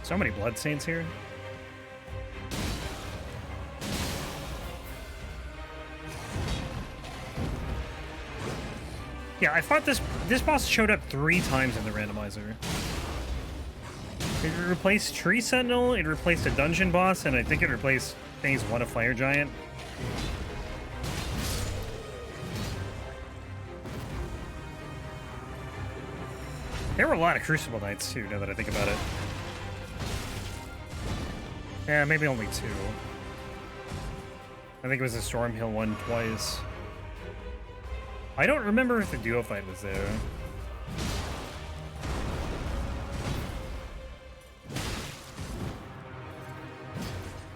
So many bloodstains here. Yeah, I thought this boss showed up 3 times in the randomizer. It replaced Tree Sentinel, it replaced a dungeon boss, and I think it replaced Phase 1 of Fire Giant. There were a lot of Crucible Knights too, now that I think about it. Yeah, maybe only 2. I think it was a Stormhill one twice. I don't remember if the duo fight was there.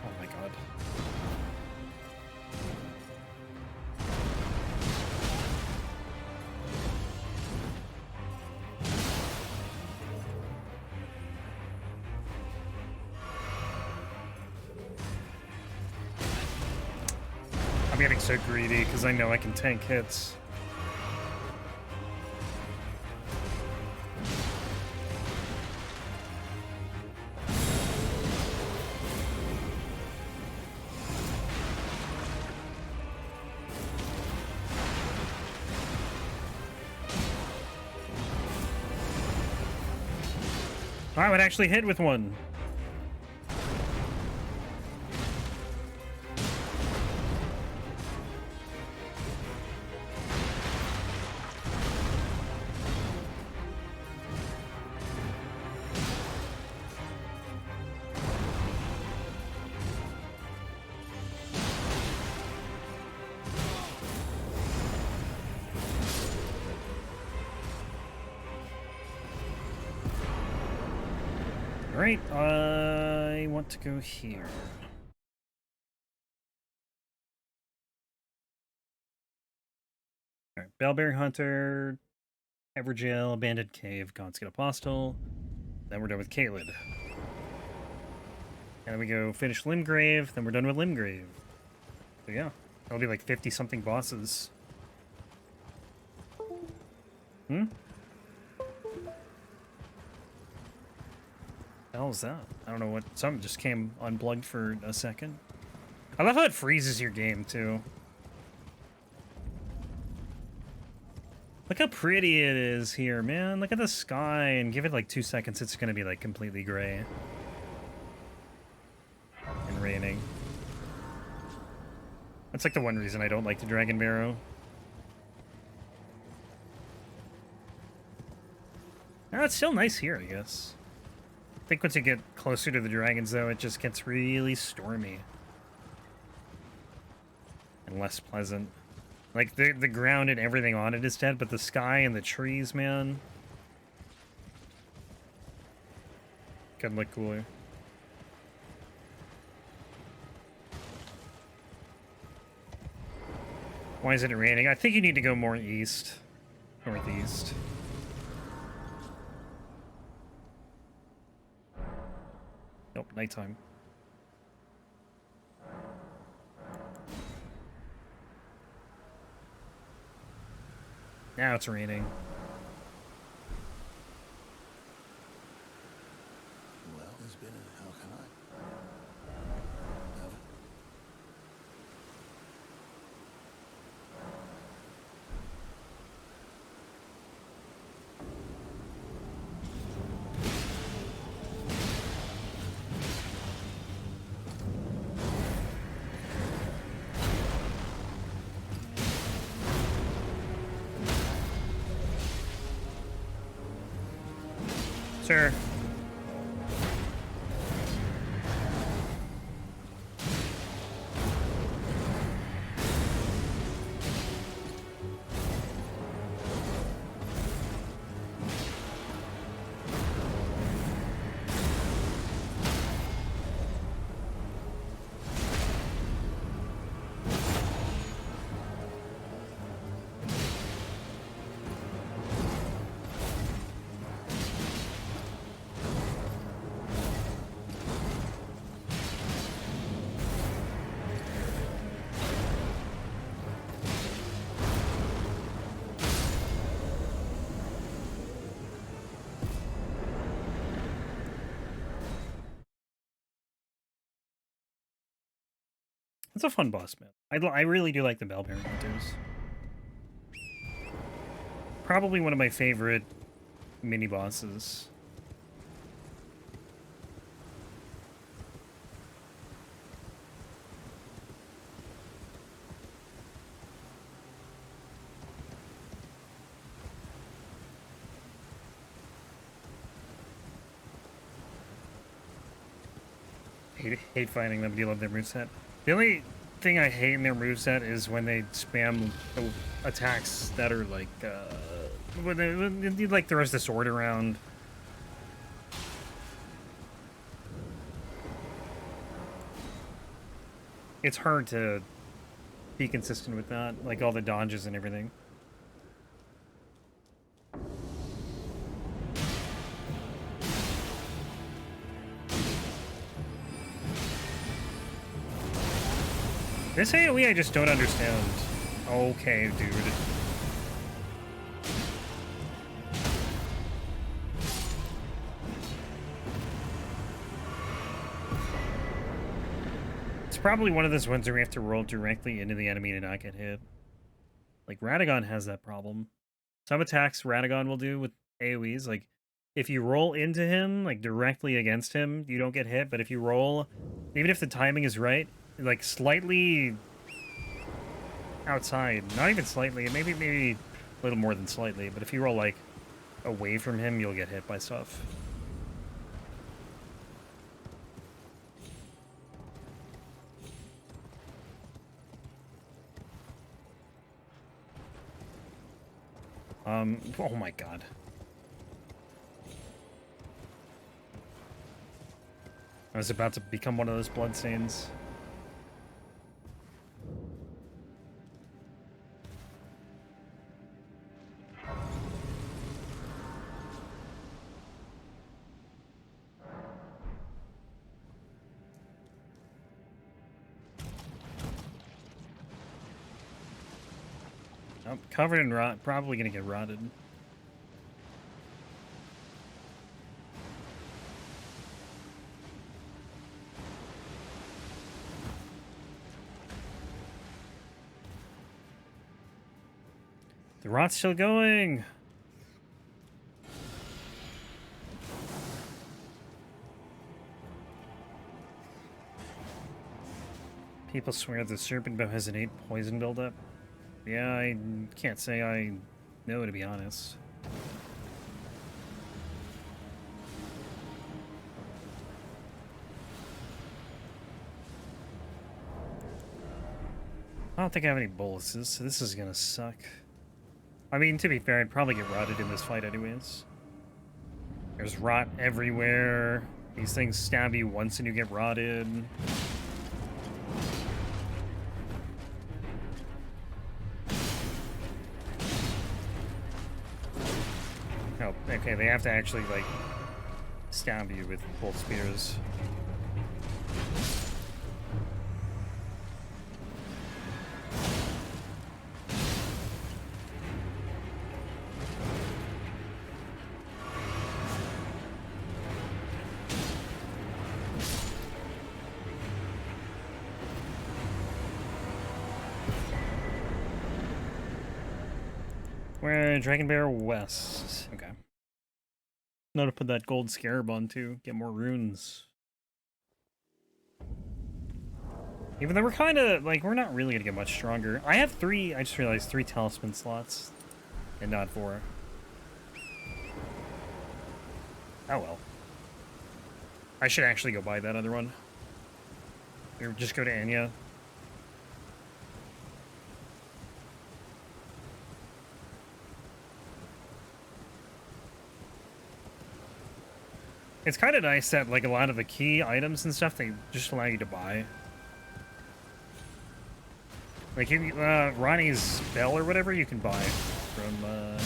Oh my god. I'm getting so greedy because I know I can tank hits. I would actually hit with one. Alright, I want to go here. Alright, Bellberry Hunter, Evergaol, Abandoned Cave, Godskin Apostle. Then we're done with Caelid. And then we go finish Limgrave, then we're done with Limgrave. So yeah, that'll be like 50-something bosses. Hmm? What the hell is that? I don't know what. Something just came unplugged for a second. I love how it freezes your game, too. Look how pretty it is here, man. Look at the sky, and give it like 2 seconds, it's gonna be like completely gray. And raining. That's like the one reason I don't like the Dragonbarrow. Oh, it's still nice here, I guess. I think once you get closer to the dragons, though, it just gets really stormy. And less pleasant. Like, the ground and everything on it is dead, but the sky and the trees, man. Could look cooler. Why isn't it raining? I think you need to go more east. Northeast. Nope, nighttime. Now it's raining. Well, there's been a how can I? Sure. It's a fun boss, man. I really do like the Bell Parent Hunters. Probably one of my favorite mini bosses. Hate fighting them. Do you love their moveset? The only thing I hate in their moveset is when they spam attacks that are like, when they like throws the sword around. It's hard to be consistent with that, like all the dodges and everything. This AoE I just don't understand. Okay, dude. It's probably one of those ones where we have to roll directly into the enemy to not get hit. Like, Radagon has that problem. Some attacks Radagon will do with AoEs, like, if you roll into him, like, directly against him, you don't get hit, but if you roll, even if the timing is right, like, slightly outside, not even slightly, maybe a little more than slightly, but if you roll, like, away from him, you'll get hit by stuff. Oh my god. I was about to become one of those bloodstains. Oh, covered in rot, probably gonna get rotted. The rot's still going! People swear the serpent bow has an 8 poison buildup. Yeah, I can't say I know, to be honest. I don't think I have any boluses, so this is gonna suck. I mean, to be fair, I'd probably get rotted in this fight anyways. There's rot everywhere. These things stab you once and you get rotted. Oh, okay, they have to actually, like, stab you with both spears. Where Dragonbarrow West. Okay. Know to put that gold scarab on too. Get more runes. Even though we're kind of like we're not really gonna get much stronger. I have 3. I just realized 3 talisman slots, and not 4. Oh well. I should actually go buy that other one. Or just go to Anya. It's kind of nice that, like, a lot of the key items and stuff, they just allow you to buy. Like, Ronnie's bell or whatever, you can buy from,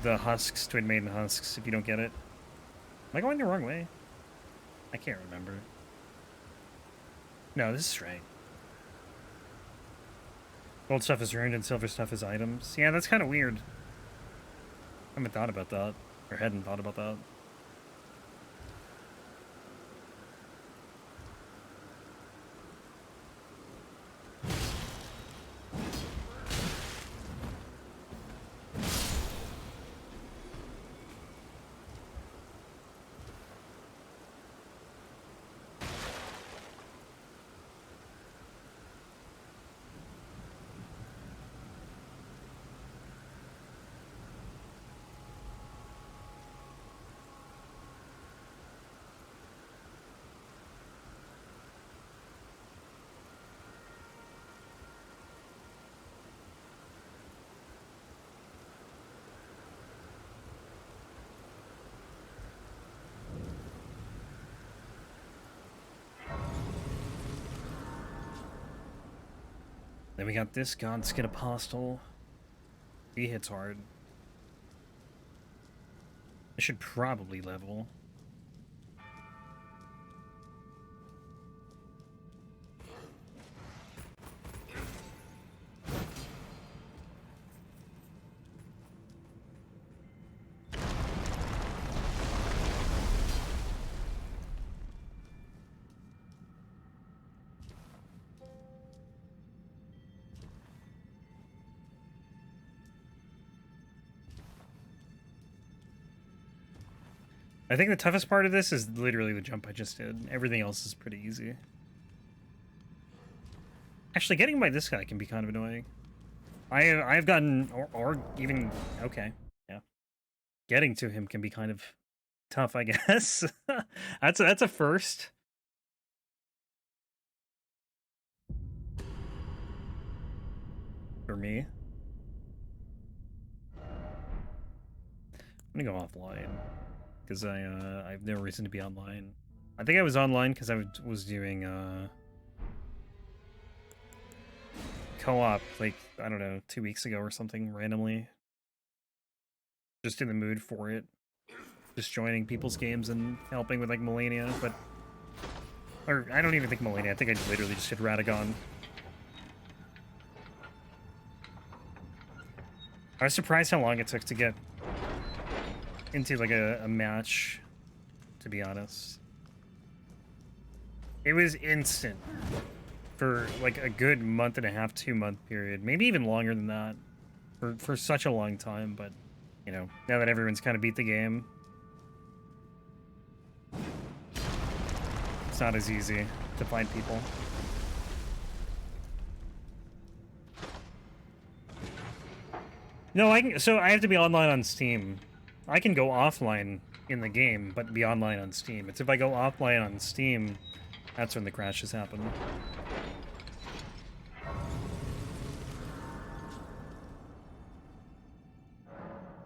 the husks, Twin Maiden husks, if you don't get it. Am I going the wrong way? I can't remember. No, this is right. Gold stuff is ruined and silver stuff is items. Yeah, that's kind of weird. I haven't thought about that. Or hadn't thought about that. Then we got this Godskin Apostle. He hits hard. I should probably level. I think the toughest part of this is literally the jump I just did. Everything else is pretty easy. Actually, getting by this guy can be kind of annoying. I've gotten or even okay, yeah. Getting to him can be kind of tough, I guess. That's a first. For me. I'm gonna go offline. Because I have no reason to be online. I think I was online because I was doing co-op like, I don't know, 2 weeks ago or something randomly. Just in the mood for it. Just joining people's games and helping with like Malenia, but or I don't even think Malenia, I think I literally just did Radagon. I was surprised how long it took to get into like a match, to be honest. It was instant for like a good month and a half, 2-month period, maybe even longer than that for such a long time. But you know, now that everyone's kind of beat the game, it's not as easy to find people. No, so I have to be online on Steam. I can go offline in the game, but be online on Steam. It's if I go offline on Steam, that's when the crashes happen.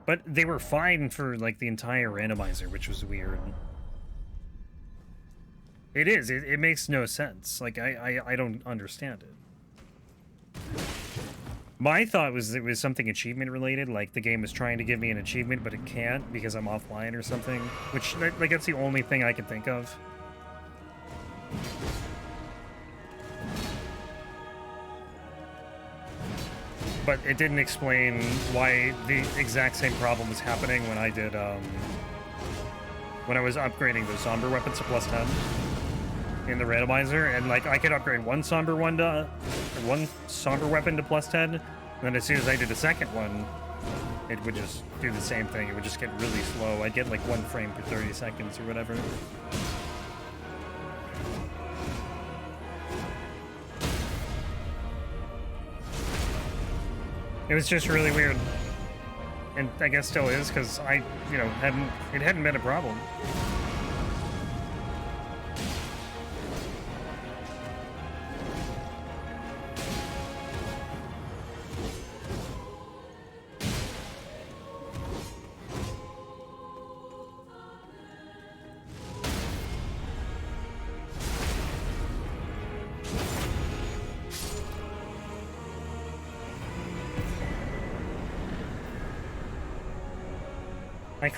But they were fine for, like, the entire randomizer, which was weird. It is. It makes no sense. Like, I don't understand it. My thought was it was something achievement related, like the game was trying to give me an achievement, but it can't because I'm offline or something. Which, like, that's the only thing I can think of. But it didn't explain why the exact same problem was happening when I did, when I was upgrading those somber weapons to +10 in the randomizer, and like I could upgrade one somber weapon to +10, and then as soon as I did a second one, it would just do the same thing. It would just get really slow. I'd get like 1 frame per 30 seconds or whatever. It was just really weird. And I guess still is, because I, you know, it hadn't been a problem.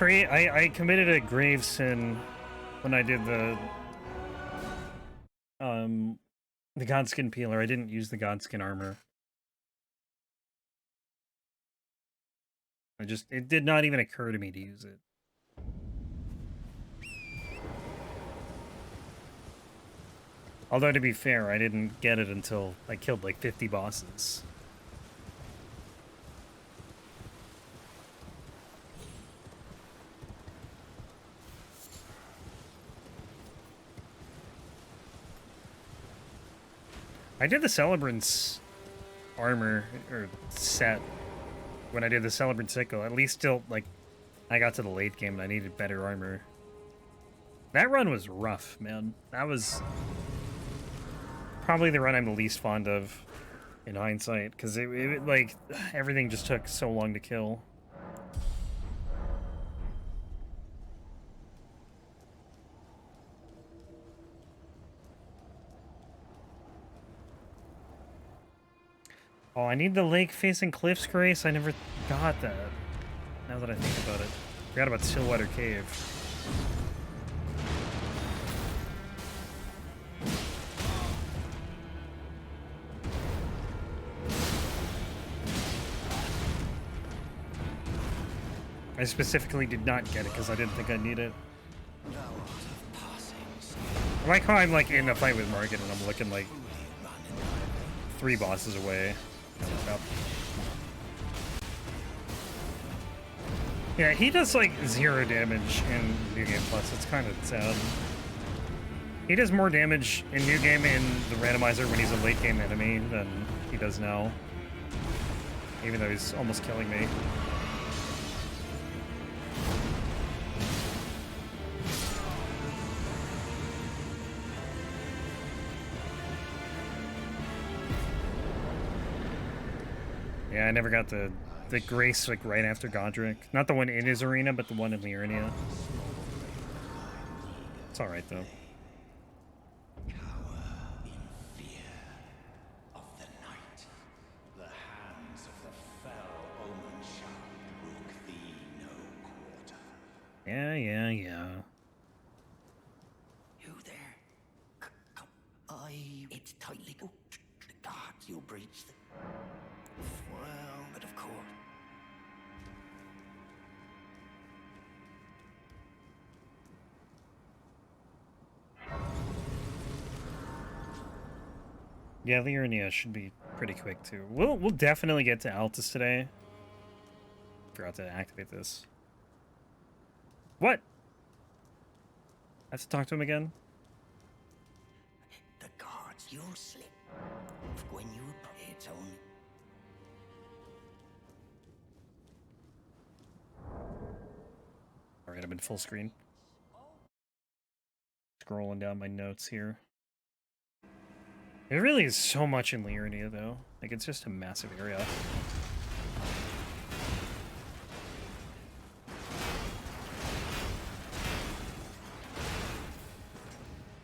I committed a grave sin when I did the Godskin peeler. I didn't use the Godskin armor. It did not even occur to me to use it. Although, to be fair, I didn't get it until I killed like 50 bosses. I did the Celebrant's armor, or set, when I did the Celebrant Sickle. At least till, like, I got to the late game and I needed better armor. That run was rough, man. That was probably the run I'm the least fond of in hindsight, because it like, everything just took so long to kill. Oh, I need the lake facing Cliff's Grace. I never got that. Now that I think about it. Forgot about Stillwater Cave. I specifically did not get it because I didn't think I'd need it. I like how I'm like in a fight with Margit and I'm looking like 3 bosses away. Yeah, he does like 0 damage in New Game Plus. It's kind of sad. He does more damage in New Game in the randomizer when he's a late game enemy than he does now. Even though he's almost killing me. Yeah, I never got the Grace like right after Godrick. Not the one in his arena, but the one in Liurnia. It's alright though. Cower in fear of the night. The hands of the fell omen shall brook thee no quarter. Yeah. You there? Come. It's tightly booked. The gods, you'll breach the... Well, but of course. Yeah, Liurnia should be pretty quick too. We'll definitely get to Altus today. Forgot to activate this. What? I have to talk to him again? The gods, you'll slip. When you pray, it's only... Alright, I'm in full screen. Scrolling down my notes here. There really is so much in Liurnia, though. Like, it's just a massive area.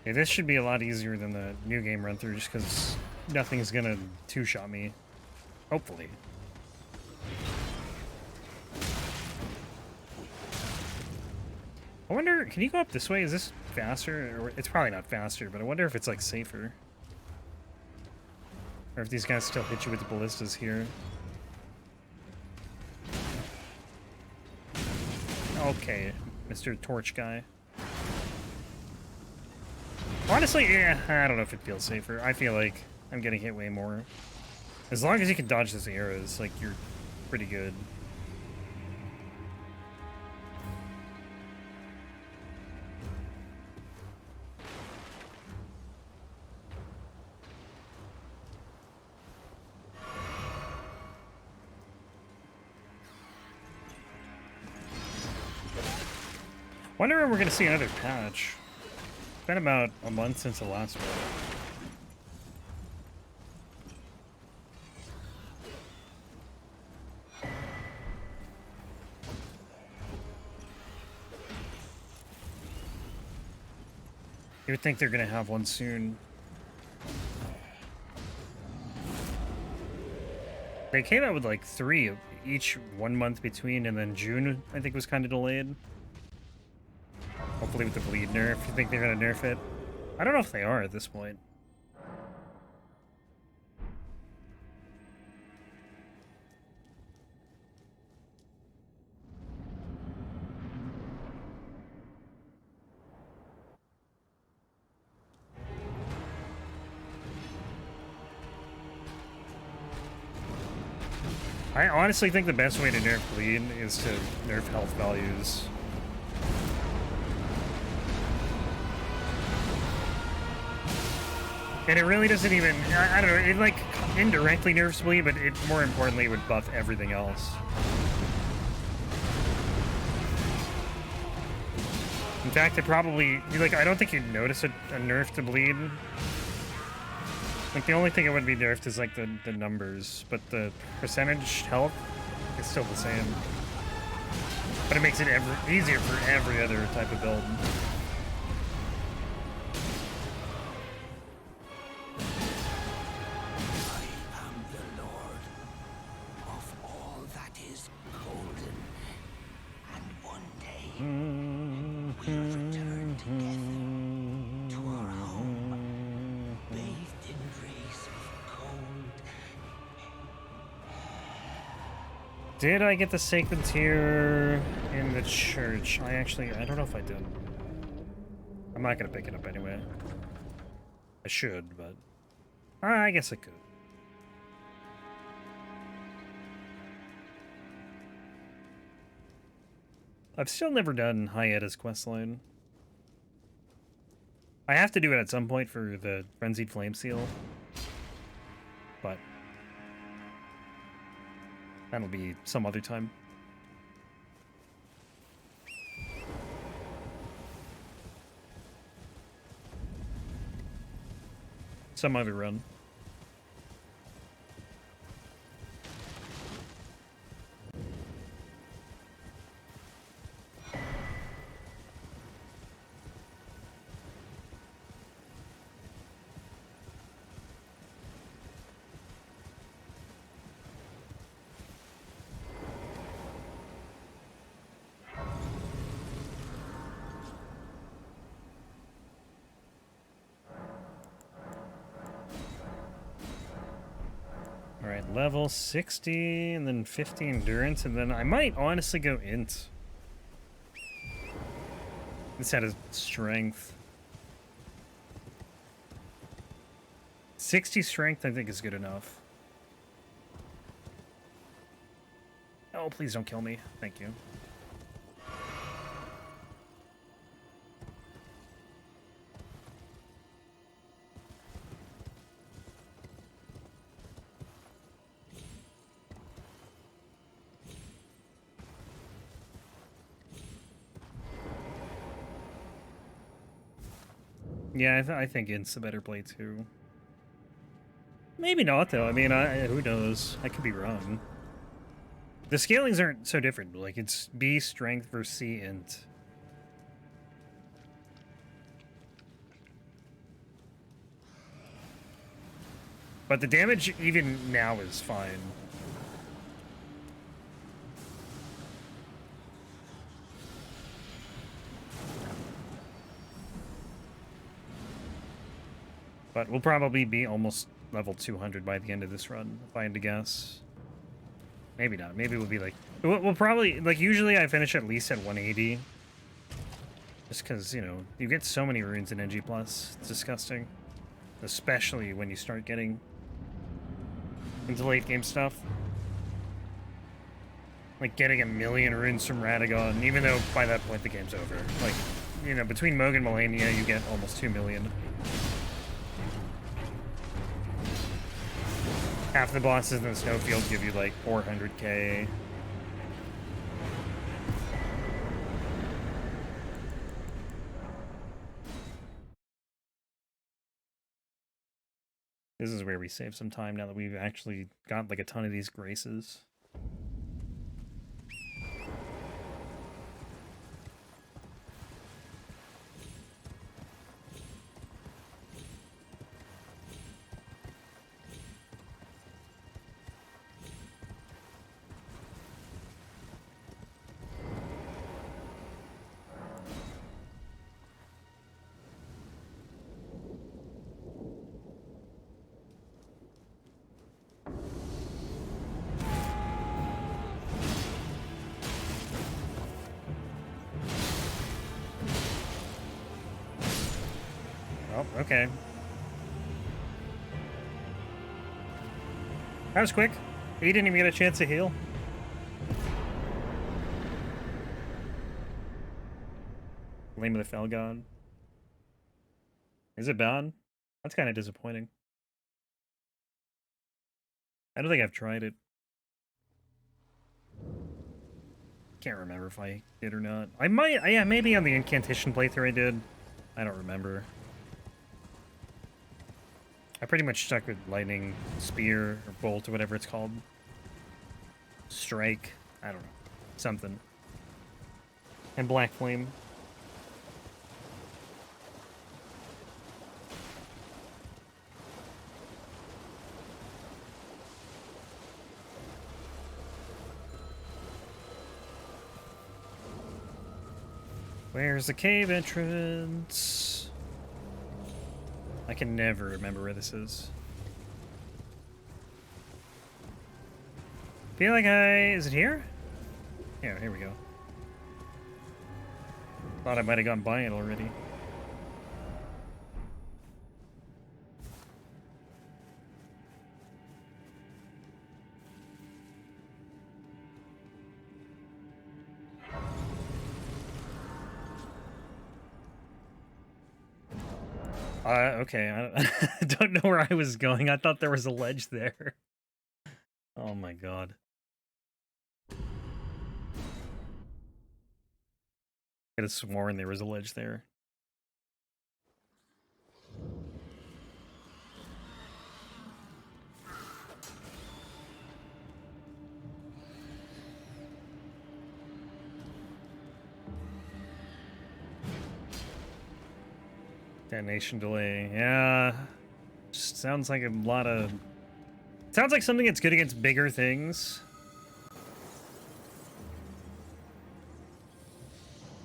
Yeah, this should be a lot easier than the new game run-through, just because nothing's gonna two-shot me. Hopefully. I wonder, can you go up this way? Is this faster? Or it's probably not faster, but I wonder if it's, like, safer. Or if these guys still hit you with the ballistas here. Okay, Mr. Torch guy. Honestly, yeah, I don't know if it feels safer. I feel like I'm getting hit way more. As long as you can dodge those arrows, like, you're pretty good. Wonder when we're gonna see another patch. It's been about a month since the last one. You would think they're gonna have one soon. They came out with like 3 of each 1 month between, and then June I think was kind of delayed. Hopefully with the bleed nerf. You think they're gonna nerf it? I don't know if they are at this point. I honestly think the best way to nerf bleed is to nerf health values. And it really doesn't even, I don't know, it like indirectly nerfs bleed, but it more importantly would buff everything else. In fact, it probably, like, I don't think you'd notice a nerf to bleed. Like, the only thing it would be nerfed is like the numbers, but the percentage health is still the same. But it makes it easier for every other type of build. we have returned together to our home, bathed in rays of cold. Did I get the sacred tear in the church? I don't know if I did. I'm not gonna pick it up anyway. I should, but I guess I could. I've still never done Hyeda's questline. I have to do it at some point for the Frenzied Flame Seal, but that'll be some other time. Some other run. Alright, level 60, and then 50 endurance, and then I might honestly go int. Instead of strength. 60 strength I think is good enough. Oh, please don't kill me. Thank you. Yeah, I think int's a better play too. Maybe not though. I mean, who knows? I could be wrong. The scalings aren't so different. Like it's B strength versus C int. But the damage even now is fine. But we'll probably be almost level 200 by the end of this run, if I had to guess. Maybe not. Maybe we'll be like... We'll probably... Like, usually I finish at least at 180. Just because, you know, you get so many runes in NG+. It's disgusting. Especially when you start getting into late game stuff. Like, getting 1,000,000 runes from Radagon, even though by that point the game's over. Like, you know, between Moog and Malenia, you get almost 2,000,000. Half the bosses in the snowfield give you like 400k. This is where we save some time now that we've actually got like a ton of these graces. Okay. That was quick. He didn't even get a chance to heal. Flame of the Fell God. Is it bad? That's kind of disappointing. I don't think I've tried it. Can't remember if I did or not. I might, yeah, maybe on the incantation playthrough I did. I don't remember. I pretty much stuck with lightning, spear, or bolt, or whatever it's called. Strike. I don't know. Something. And black flame. Where's the cave entrance? I can never remember where this is. Feel like is it here? Yeah, here we go. Thought I might have gone by it already. Okay, I don't know where I was going. I thought there was a ledge there. Oh my god. Could have sworn there was a ledge there. Detonation delay. Yeah. Just sounds like a lot of... Sounds like something that's good against bigger things.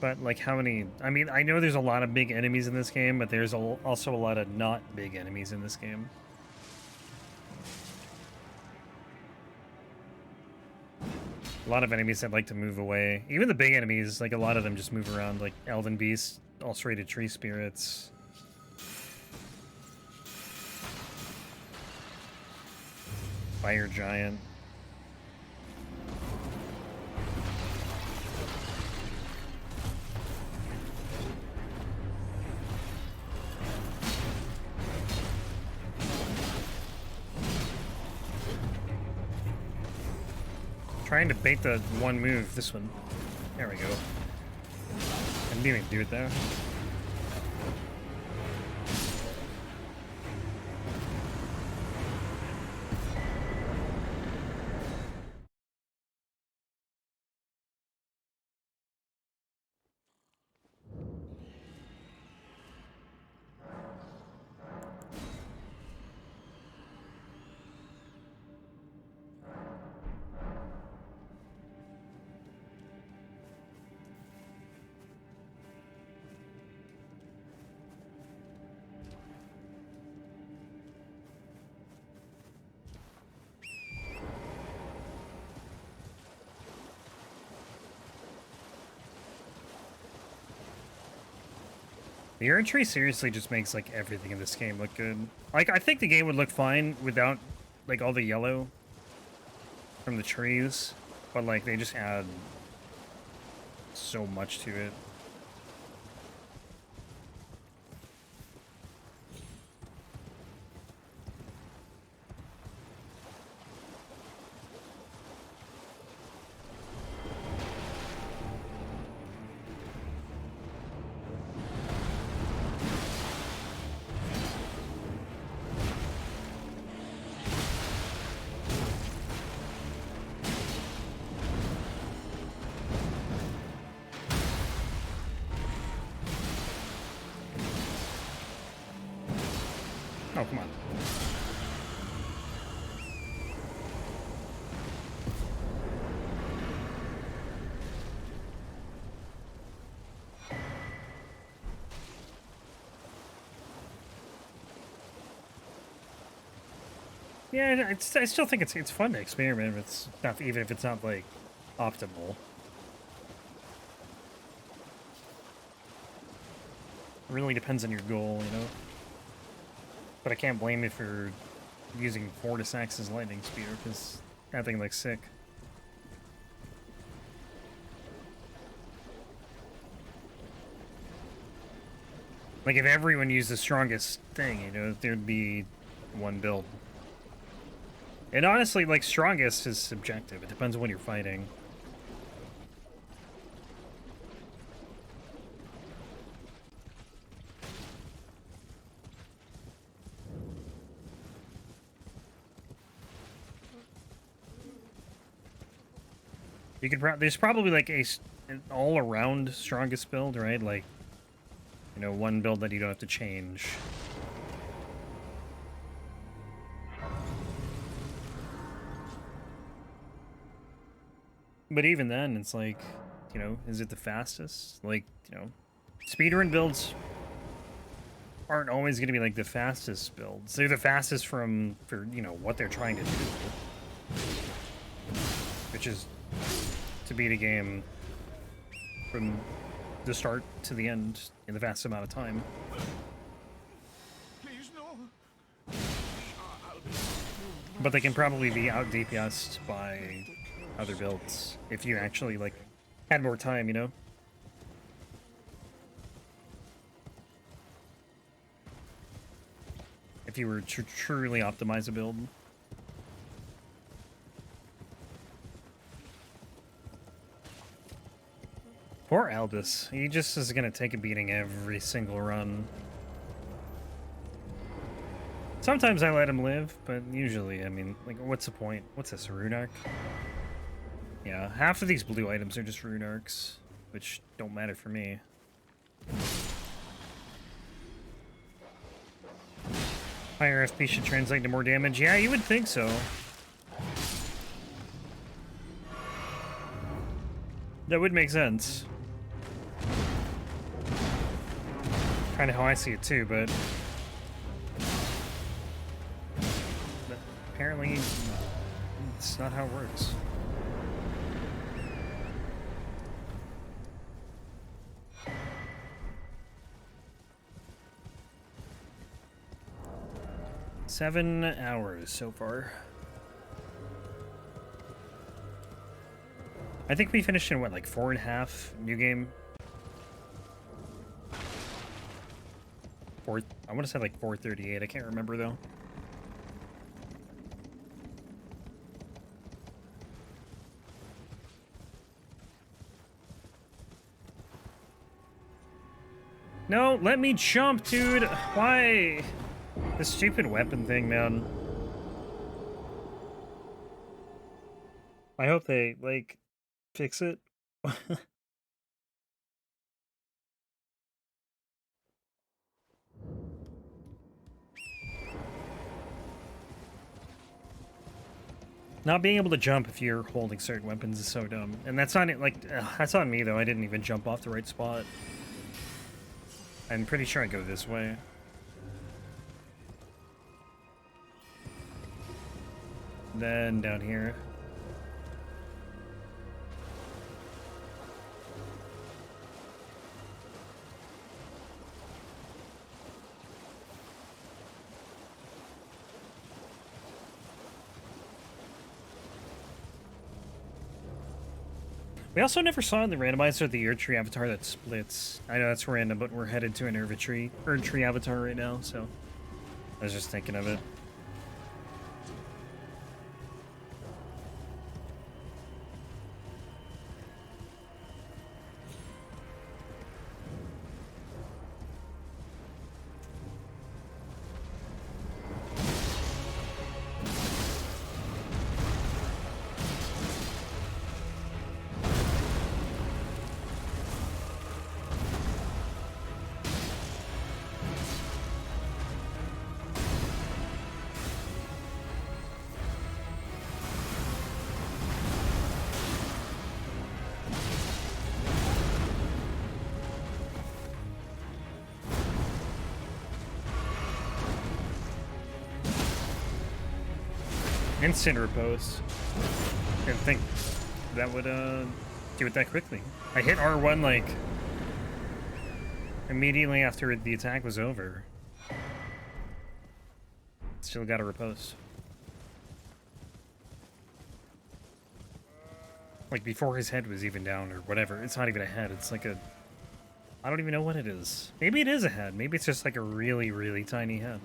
But, like, how many... I mean, I know there's a lot of big enemies in this game, but there's also a lot of not big enemies in this game. A lot of enemies that like to move away. Even the big enemies, like, a lot of them just move around, like Elden Beasts, ulcerated tree spirits. Fire giant. Trying to bait the one move, this one. There we go. I didn't even do it though. The Erdtree seriously just makes, like, everything in this game look good. Like, I think the game would look fine without, like, all the yellow from the trees. But, like, they just add so much to it. Oh, come on. Yeah, I still think it's fun to experiment. It's not, even if it's not, like, optimal. It really depends on your goal, you know. But I can't blame you for using Fortisax's lightning spear, because that thing looks sick. Like, if everyone used the strongest thing, you know, there'd be one build. And honestly, like, strongest is subjective. It depends on what you're fighting. You could there's probably like an all-around strongest build, right? Like, you know, one build that you don't have to change. But even then, it's like, you know, is it the fastest? Like, you know, speedrun builds aren't always going to be like the fastest builds. They're the fastest for you know what they're trying to do, which is to beat a game from the start to the end in the fastest amount of time. Please, no. But they can probably be out DPS'd by other builds if you actually like had more time, you know? If you were to truly optimize a build. Poor Aldous. He just is gonna take a beating every single run. Sometimes I let him live, but usually, I mean, like, what's the point? What's this, a rune arc? Yeah, half of these blue items are just rune arcs, which don't matter for me. Higher FP should translate to more damage. Yeah, you would think so. That would make sense. Kind of how I see it too, but apparently it's not how it works. Seven hours so far. I think we finished in what, like 4.5 new game? I want to say like 4:38. I can't remember though. No, let me jump, dude. Why? This stupid weapon thing, man. I hope they, like, fix it. Not being able to jump if you're holding certain weapons is so dumb. And that's not, like, that's on me, though. I didn't even jump off the right spot. I'm pretty sure I go this way. Then down here. We also never saw in the randomizer the Erdtree avatar that splits. I know that's random, but we're headed to an Erdtree avatar right now, so I was just thinking of it. Instant repose. Didn't think that would do it that quickly. I hit R1 like immediately after the attack was over. Still got a repose. Like before his head was even down or whatever. It's not even a head, it's like a... I don't even know what it is. Maybe it is a head. Maybe it's just like a really, really tiny head.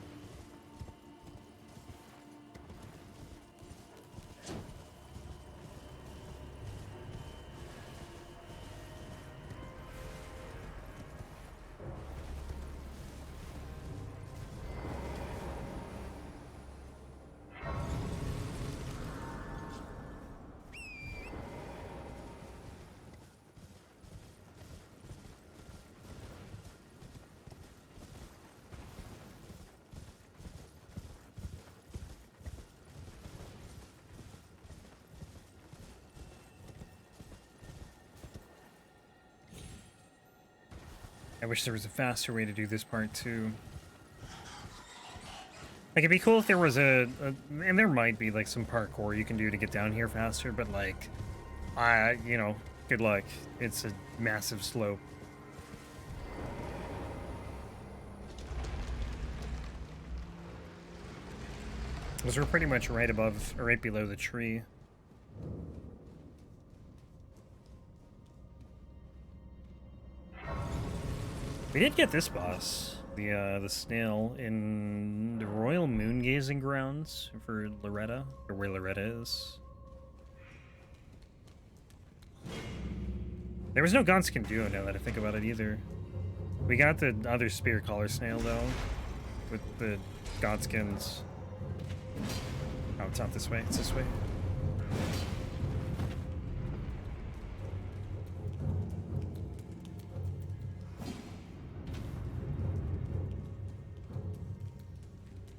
I wish there was a faster way to do this part too. Like, it'd be cool if there was and there might be like some parkour you can do to get down here faster, but like, you know, good luck. It's a massive slope. Because we're pretty much right above, or right below the tree. We did get this boss, the snail, in the Royal Moongazing Grounds for Loretta, or where Loretta is. There was no Godskin duo now that I think about it either. We got the other Spiritcaller snail though, with the Godskins. Oh, it's not this way, it's this way.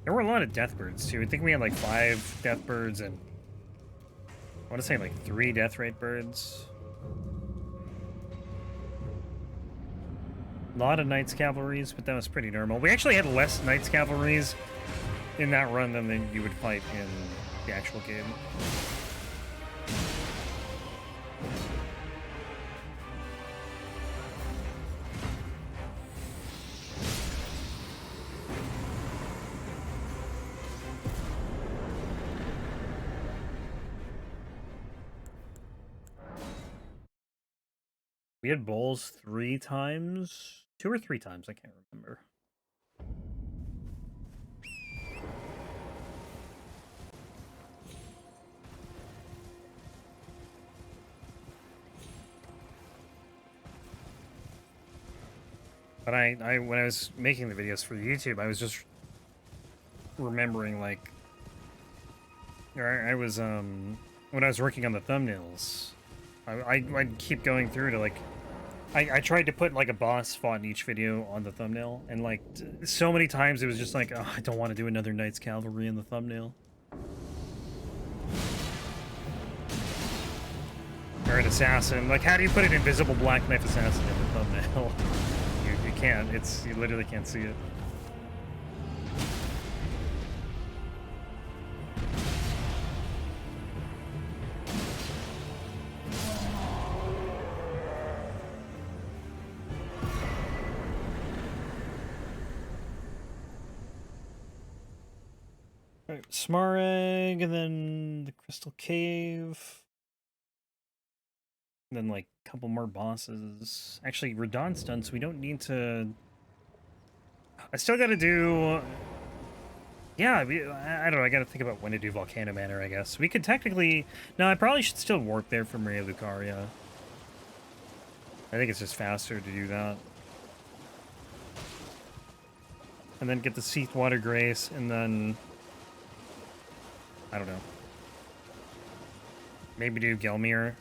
There were a lot of Deathbirds too. I think we had like 5 Deathbirds and I want to say like 3 Deathrite birds. A lot of Knights Cavalries, but that was pretty normal. We actually had less Knights Cavalries in that run than you would fight in the actual game. We had Bols 3 times? 2 or 3 times, I can't remember. But I when I was making the videos for YouTube, I was just remembering, like, I was, when I was working on the thumbnails, I'd keep going through to, like, I tried to put, like, a boss fought in each video on the thumbnail, and, like, so many times it was just like, oh, I don't want to do another Knights Cavalry in the thumbnail. Or an assassin. Like, how do you put an invisible black knife assassin in the thumbnail? You can't. You literally can't see it. Alright, Smaragd, and then the Crystal Cave. And then, like, a couple more bosses. Actually, Radon's done, so we don't need to... I still gotta do... Yeah, I don't know, I gotta think about when to do Volcano Manor, I guess. We could technically... No, I probably should still warp there from Rea Lucaria. I think it's just faster to do that. And then get the Seathwater Grace, and then... I don't know. Maybe do Gelmir.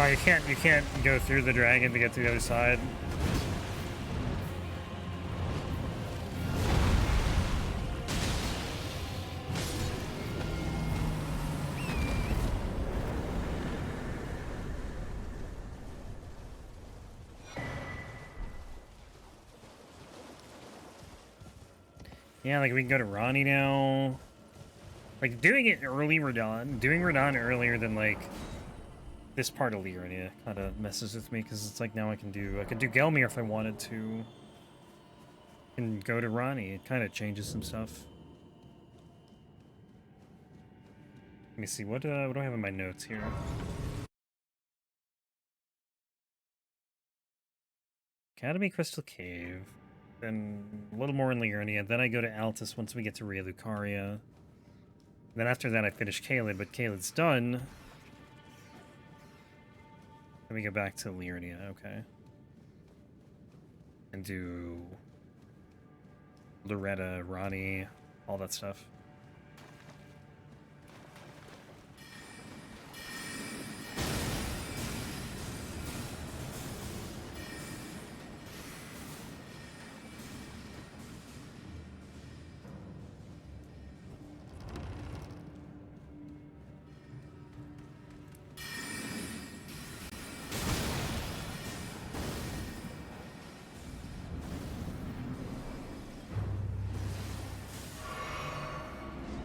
Oh, you can't go through the dragon to get to the other side. Yeah, like we can go to Ronnie now. Like doing it early doing Radon earlier than like this part of Liurnia kind of messes with me because it's like now I could do Gelmir if I wanted to, and go to Ronnie. It kind of changes some stuff. Let me see what do I have in my notes here. Academy Crystal Cave, then a little more in Liurnia. Then I go to Altus once we get to Rea Lucaria. Then after that I finish Caelid, but Caelid's done. Let me go back to Liurnia, okay. And do... Loretta, Ronnie, all that stuff.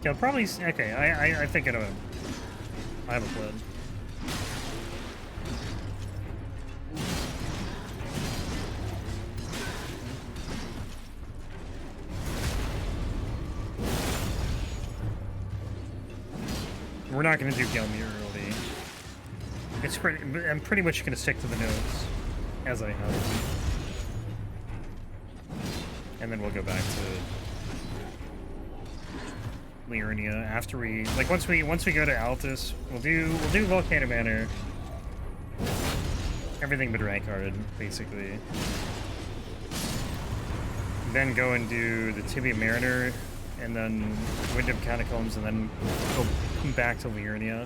Yeah, probably. Okay, I think I know. I have a plan. We're not going to do Gelmir early. It's pretty. I'm pretty much going to stick to the notes as I have, and then we'll go back to Liurnia after we once we go to Altus, we'll do Volcano Manor. Everything but Rankard, basically. Then go and do the Tibia Mariner, and then Wind of Catacombs, and then go come back to Liurnia.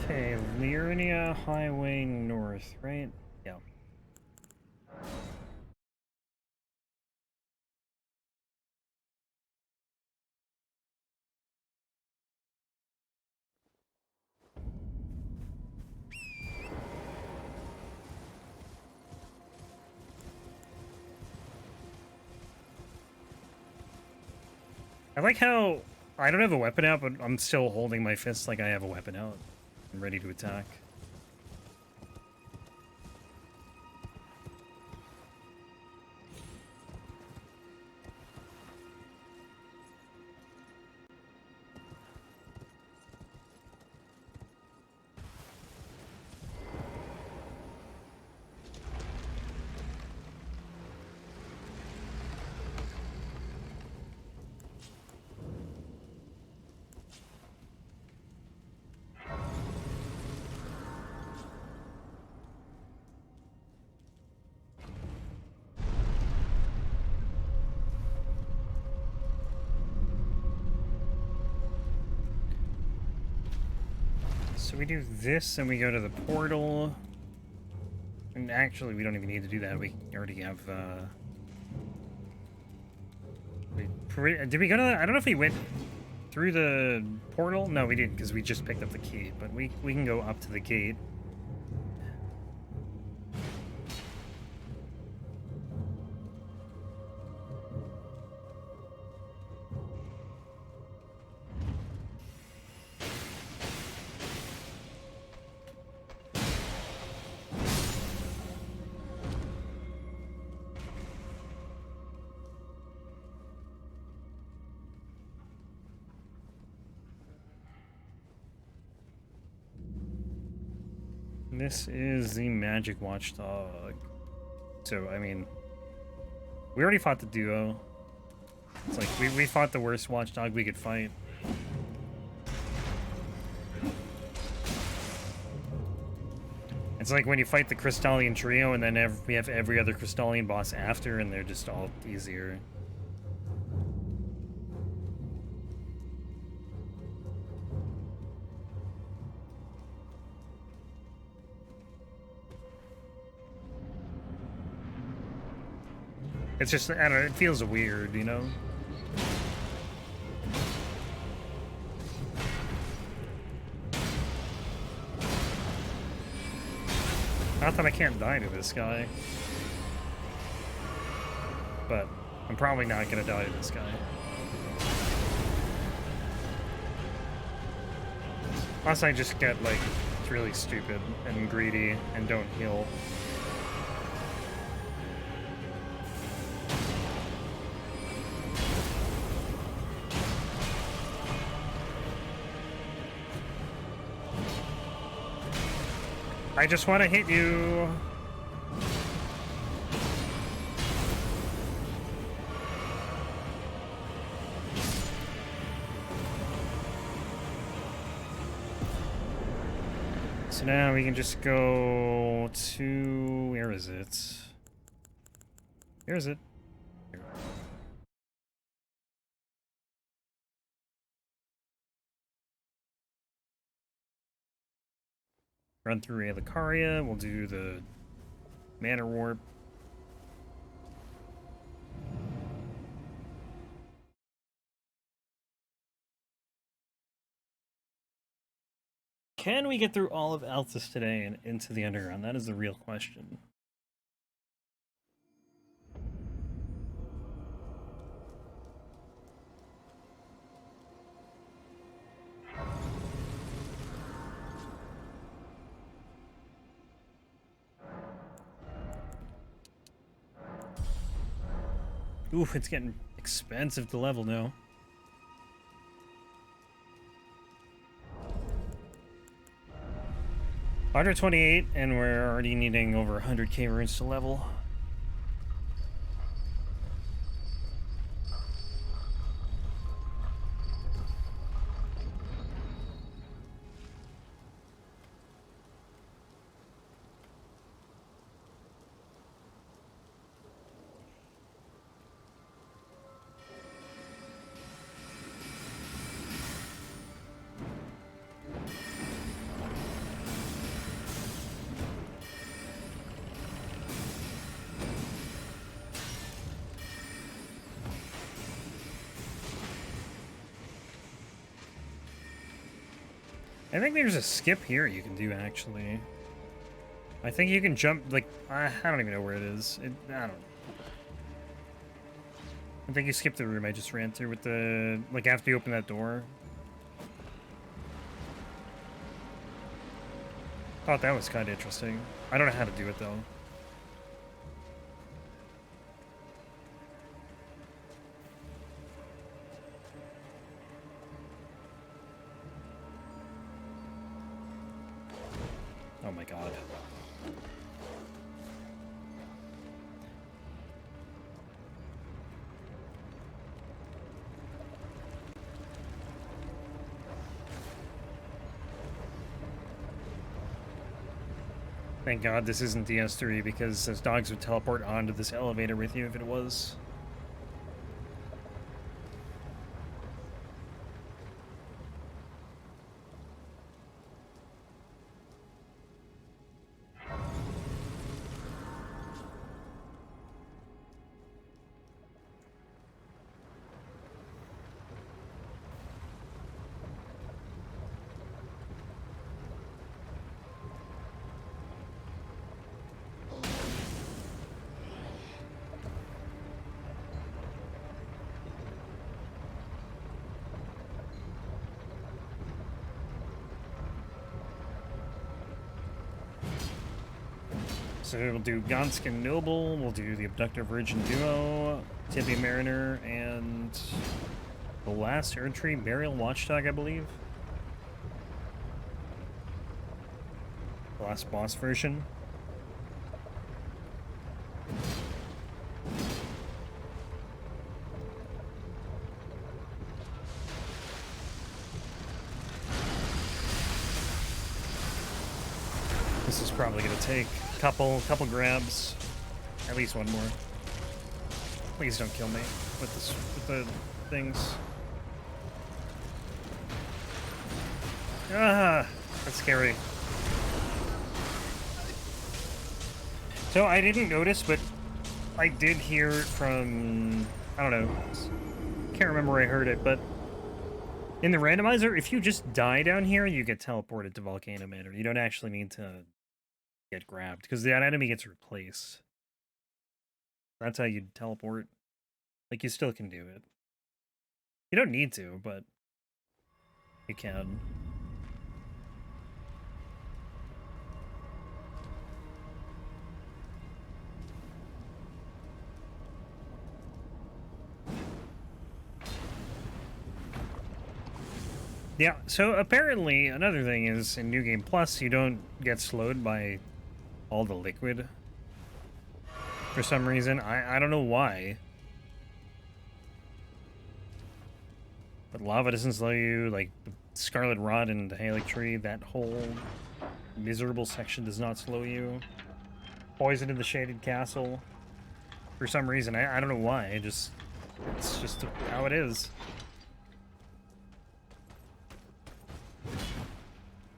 Okay, Liurnia Highway North, right? Yeah. I like how I don't have a weapon out, but I'm still holding my fist like I have a weapon out. I'm ready to attack. So we do this, and we go to the portal. And actually, we don't even need to do that. We already have, did we go to the, I don't know if we went through the portal? No, we didn't, because we just picked up the key. But we can go up to the gate. This is the Magic Watchdog. So, I mean, we already fought the duo. It's like, we fought the worst watchdog we could fight. It's like when you fight the Crystallian trio and then we have every other Crystallian boss after, and they're just all easier. It's just, I don't know, it feels weird, you know? Not that I can't die to this guy. But I'm probably not gonna die to this guy. Unless I just get, like, really stupid and greedy and don't heal. I just want to hit you. So now we can just go to... Where is it? Where is it? Here. Run through Alacaria. We'll do the Mana Warp. Can we get through all of Altus today and into the Underground? That is the real question. Ooh, it's getting expensive to level now. $128, and we're already needing over 100k runes to level. I think there's a skip here you can do, actually. I think you can jump, like, I don't even know where it is. I don't know. I think you skipped the room I just ran through with the, like, after you open that door. Thought that was kind of interesting. I don't know how to do it, though. Oh my god. Thank god this isn't DS3, because those dogs would teleport onto this elevator with you if it was. So we'll do Godskin Noble, we'll do the Abductor Virgin Duo, Tippy Mariner, and the last Erdtree Burial Watchdog, I believe. The last boss version. This is probably going to take a couple grabs, at least one more. Please don't kill me with the things. Ah, that's scary. So I didn't notice, but I did hear from, I don't know, can't remember where I heard it, but in the randomizer, if you just die down here, you get teleported to Volcano Manor. You don't actually need to get grabbed, because that enemy gets replaced. That's how you teleport. Like, you still can do it. You don't need to, but you can. Yeah, so apparently another thing is in New Game Plus, you don't get slowed by all the liquid. For some reason, I don't know why. But lava doesn't slow you, like the Scarlet Rot and the Erdtree, that whole miserable section does not slow you. Poison in the Shaded Castle. For some reason, I don't know why, it's just how it is.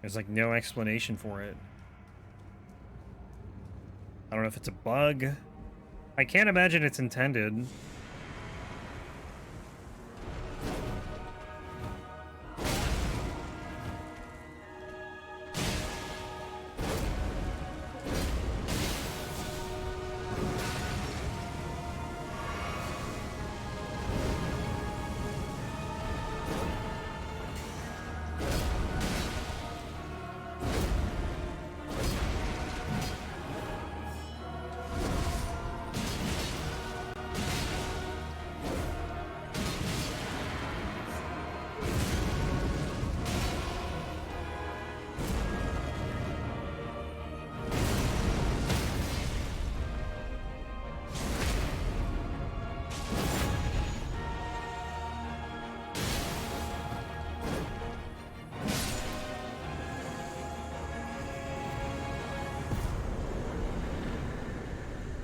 There's like no explanation for it. I don't know if it's a bug. I can't imagine it's intended.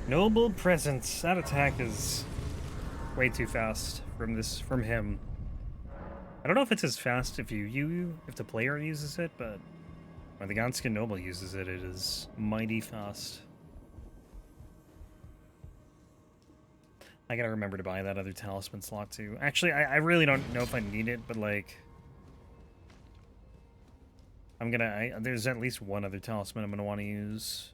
Noble Presence. That attack is way too fast from him. I don't know if it's as fast if if the player uses it, but when the Godskin Noble uses it, it is mighty fast. I gotta remember to buy that other talisman slot too. Actually, I really don't know if I need it, but like, there's at least one other talisman I'm gonna want to use.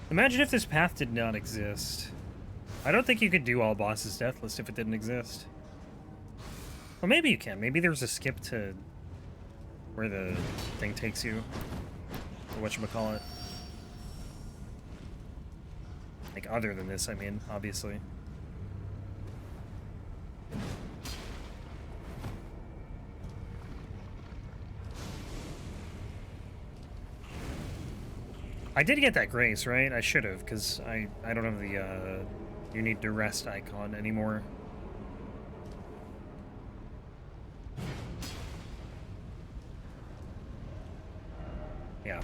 Imagine if this path did not exist. I don't think you could do all bosses deathless if it didn't exist. Or maybe you can. Maybe there's a skip to where the thing takes you. Or whatchamacallit. Like, other than this, I mean, obviously. I did get that grace, right? I should have, because I don't have the, you need to rest icon anymore. Yeah.